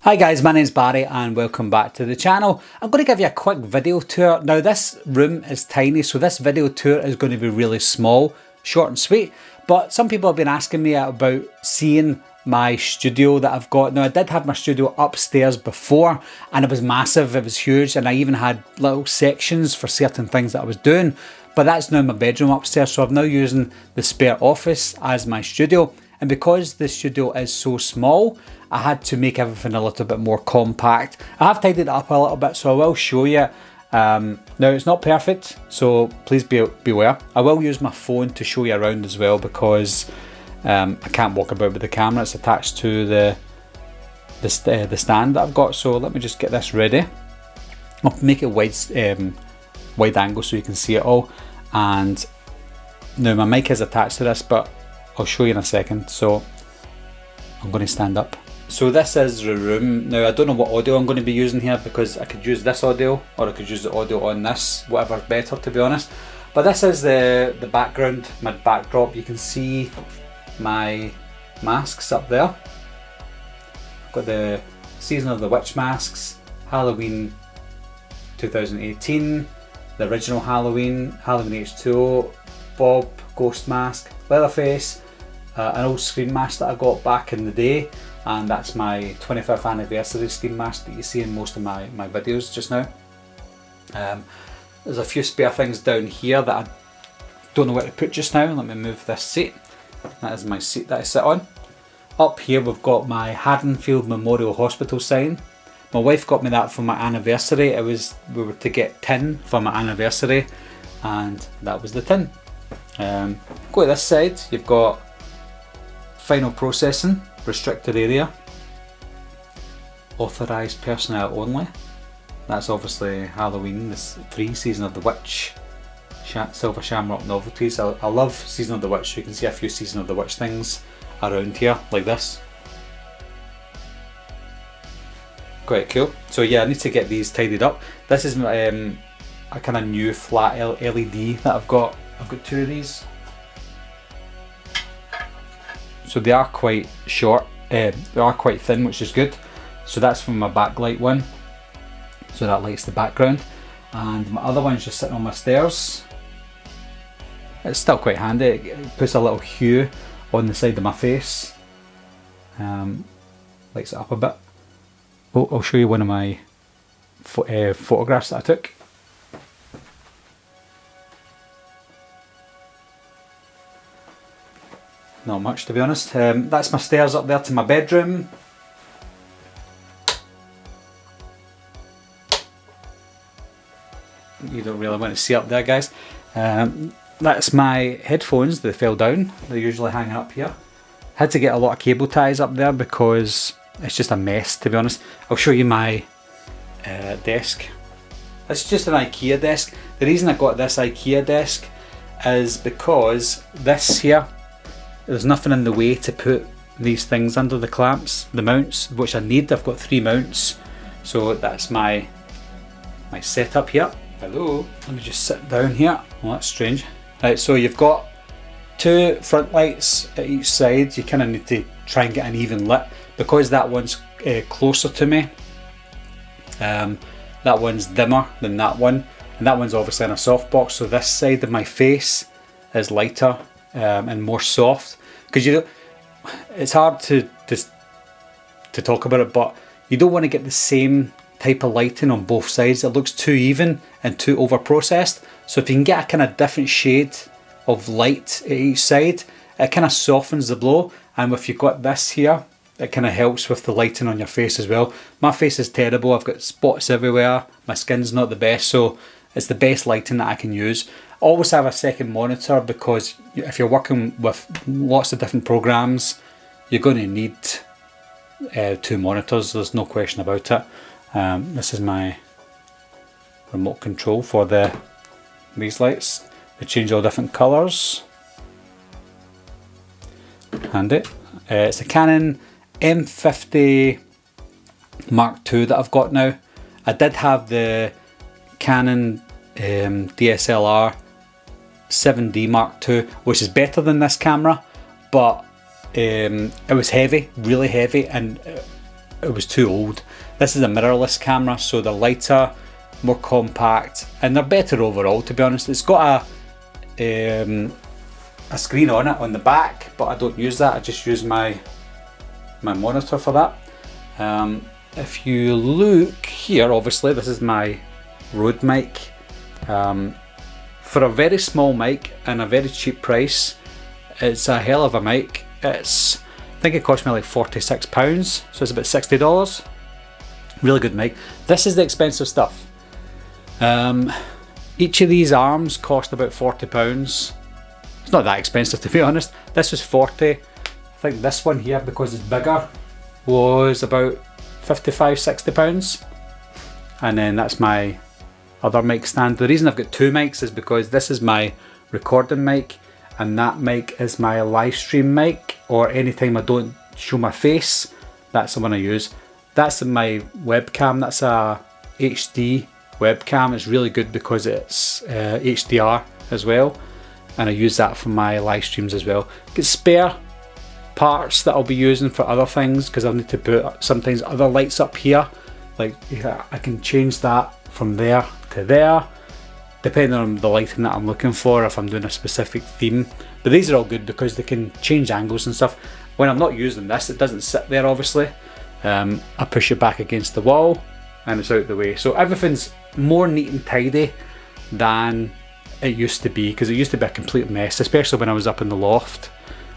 Hi guys, my name's Barry and welcome back to the channel. I'm going to give you a quick video tour. Now this room is tiny, so this video tour is going to be really small, short and sweet. But some people have been asking me about seeing my studio that I've got. Now I did have my studio upstairs before and it was massive, it was huge, and I even had little sections for certain things that I was doing. But that's now my bedroom upstairs, so I'm now using the spare office as my studio. And because the studio is so small, I had to make everything a little bit more compact. I have tidied it up a little bit, so I will show you. Now it's not perfect, so please beware. I will use my phone to show you around as well because I can't walk about with the camera. It's attached to the stand that I've got. So let me just get this ready. I'll make it wide angle so you can see it all. And now my mic is attached to this, but I'll show you in a second. So I'm going to stand up. So this is the room. Now I don't know what audio I'm going to be using here because I could use this audio or I could use the audio on this, whatever's better to be honest. But this is the background, my backdrop. You can see my masks up there. I've got the Season of the Witch masks, Halloween 2018, the original Halloween, Halloween H2O, Bob, Ghost mask, Leatherface, an old screen mask that I got back in the day, and that's my 25th anniversary screen mask that you see in most of my videos just now. There's a few spare things down here that I don't know where to put just now. Let me move this seat. That is my seat that I sit on. Up here we've got my Haddonfield Memorial Hospital sign. My wife got me that for my anniversary. We were to get tin for my anniversary and that was the tin. Go to this side, you've got final processing, restricted area, authorised personnel only. That's obviously Halloween, this 3 Season of the Witch, Silver Shamrock novelties. I love Season of the Witch. You can see a few Season of the Witch things around here like this. Quite cool. So yeah, I need to get these tidied up. This is a kind of new flat LED that I've got. I've got 2 of these. So they are quite short, they are quite thin, which is good. So that's from my backlight one. So that lights the background. And my other one's just sitting on my stairs. It's still quite handy. It puts a little hue on the side of my face. Lights it up a bit. Oh, I'll show you one of my photographs that I took. Not much to be honest. That's my stairs up there to my bedroom. You don't really want to see up there, guys. That's my headphones. They fell down. They're usually hanging up here. Had to get a lot of cable ties up there because it's just a mess, to be honest. I'll show you my desk. It's just an IKEA desk. The reason I got this IKEA desk is because this here, there's nothing in the way to put these things under the clamps, the mounts, which I need. I've got 3 mounts. So that's my setup here. Hello. Let me just sit down here. Well, that's strange. Right, so you've got 2 front lights at each side. You kind of need to try and get an even lit. Because that one's closer to me, that one's dimmer than that one. And that one's obviously in a softbox, so this side of my face is lighter and more soft. Because it's hard to talk about it, but you don't want to get the same type of lighting on both sides. It looks too even and too over processed. So if you can get a kind of different shade of light at each side, it kind of softens the blow. And if you've got this here, it kind of helps with the lighting on your face as well. My face is terrible. I've got spots everywhere. My skin's not the best, so it's the best lighting that I can use. Always have a second monitor because if you're working with lots of different programs, you're going to need 2 monitors. There's no question about it. This is my remote control for these lights. They change all different colours. Handy. It's a Canon M50 Mark II that I've got now. I did have the Canon DSLR 7D Mark II, which is better than this camera, but it was heavy, really heavy, and it was too old. This is a mirrorless camera, so they're lighter, more compact, and they're better overall, to be honest. It's got a screen on it on the back, but I don't use that. I just use my monitor for that. If you look here, obviously this is my Rode mic. For a very small mic and a very cheap price, it's a hell of a mic. I think it cost me like £46, so it's about $60. Really good mic. This is the expensive stuff. Each of these arms cost about £40. It's not that expensive, to be honest. This was 40. I think this one here, because it's bigger, was about £55–60. And then that's my other mic stand. The reason I've got two mics is because this is my recording mic, and that mic is my live stream mic, or anytime I don't show my face, that's the one I use. That's my webcam. That's a HD webcam. It's really good because it's HDR as well, and I use that for my live streams as well. Get spare parts that I'll be using for other things, because I'll need to put sometimes other lights up here. Like I can change that from there to there, depending on the lighting that I'm looking for, if I'm doing a specific theme. But these are all good because they can change angles and stuff. When I'm not using this, it doesn't sit there, obviously. I push it back against the wall and it's out the way. So everything's more neat and tidy than it used to be, because it used to be a complete mess, especially when I was up in the loft,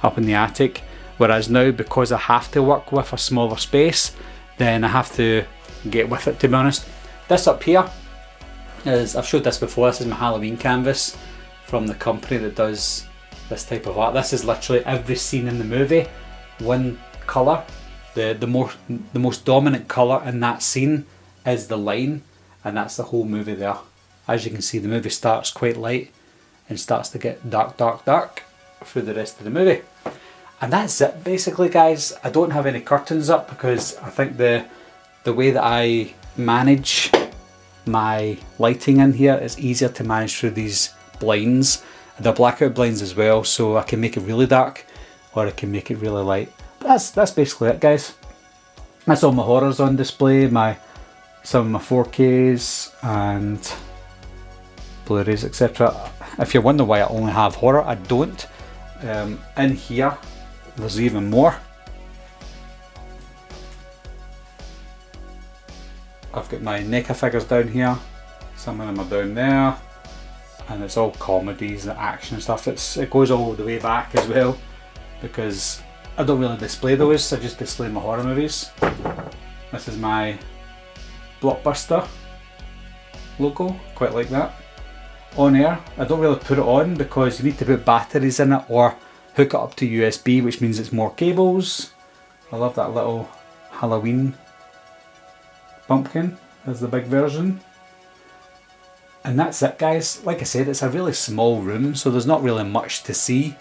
up in the attic. Whereas now, because I have to work with a smaller space, then I have to get with it, to be honest. This up here is, I've showed this before, this is my Halloween canvas from the company that does this type of art. This is literally every scene in the movie, one colour. The most dominant colour in that scene is the line, and that's the whole movie there. As you can see, the movie starts quite light and starts to get dark, dark, dark through the rest of the movie. And that's it basically, guys. I don't have any curtains up because I think the way that I manage my lighting in here is easier to manage through these blinds. They're blackout blinds as well, so I can make it really dark or I can make it really light. But that's basically it, guys. That's all my horrors on display, some of my 4Ks and Blu-rays, etc. If you're wondering why I only have horror, I don't. In here there's even more. I've got my NECA figures down here, some of them are down there, and it's all comedies and action and stuff. It goes all the way back as well, because I don't really display those, I just display my horror movies. This is my Blockbuster logo, quite like that. On air, I don't really put it on because you need to put batteries in it or hook it up to USB, which means it's more cables. I love that little Halloween pumpkin as the big version. And that's it, guys. Like I said, it's a really small room, so there's not really much to see,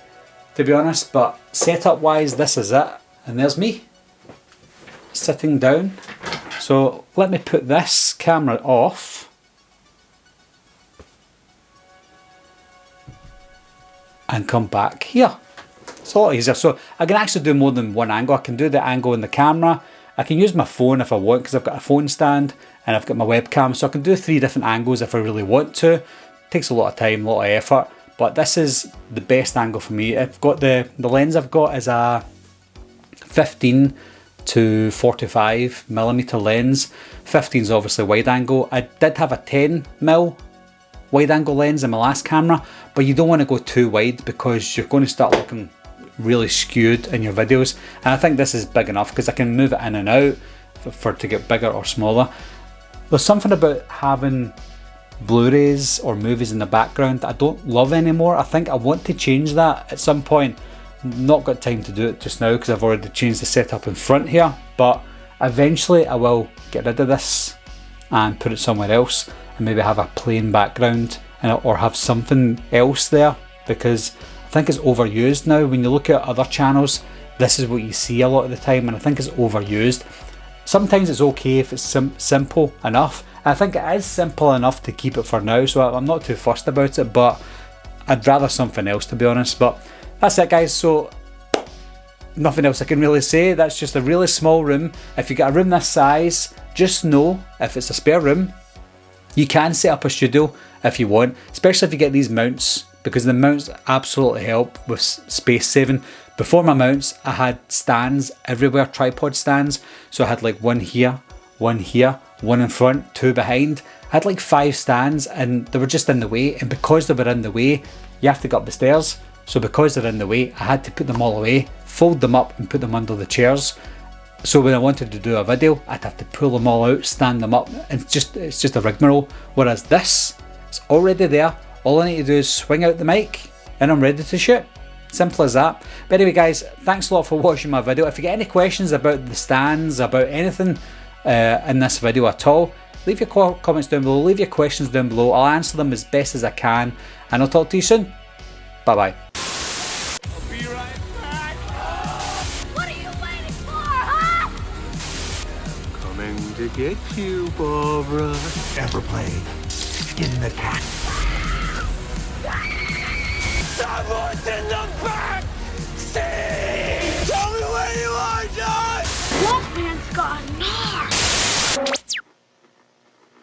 to be honest, but setup wise, this is it. And there's me sitting down. So let me put this camera off and come back here. It's a lot easier. So I can actually do more than one angle. I can do the angle in the camera. I can use my phone if I want, because I've got a phone stand and I've got my webcam, so I can do 3 different angles if I really want to. It takes a lot of time, a lot of effort, but this is the best angle for me. I've got the lens I've got is a 15 to 45 millimeter lens. 15 is obviously wide angle. I did have a 10mm wide angle lens in my last camera, but you don't want to go too wide because you're going to start looking really skewed in your videos. And I think this is big enough because I can move it in and out for it to get bigger or smaller. There's something about having Blu-rays or movies in the background that I don't love anymore. I think I want to change that at some point. Not got time to do it just now because I've already changed the setup in front here, but eventually I will get rid of this and put it somewhere else and maybe have a plain background or have something else there, because I think it's overused now. When you look at other channels, this is what you see a lot of the time, and I think it's overused. Sometimes it's okay if it's simple enough. I think it is simple enough to keep it for now, so I'm not too fussed about it, but I'd rather something else, to be honest. But that's it, guys. So nothing else I can really say. That's just a really small room. If you get a room this size, just know if it's a spare room, you can set up a studio if you want, especially if you get these mounts, because the mounts absolutely help with space saving. Before my mounts, I had stands everywhere, tripod stands. So I had like one here, one in front, 2 behind. I had like 5 stands and they were just in the way. And because they were in the way, you have to go up the stairs. So because they're in the way, I had to put them all away, fold them up and put them under the chairs. So when I wanted to do a video, I'd have to pull them all out, stand them up, and it's just a rigmarole. Whereas this, it's already there. All I need to do is swing out the mic and I'm ready to shoot. Simple as that. But anyway guys, thanks a lot for watching my video. If you get any questions about the stands, about anything in this video at all, leave your comments down below, leave your questions down below. I'll answer them as best as I can, and I'll talk to you soon. Bye bye. I'll be right back. What are you waiting for, huh? Coming to get you, Barbara. Ever played in the cat? Someone's in the back seat!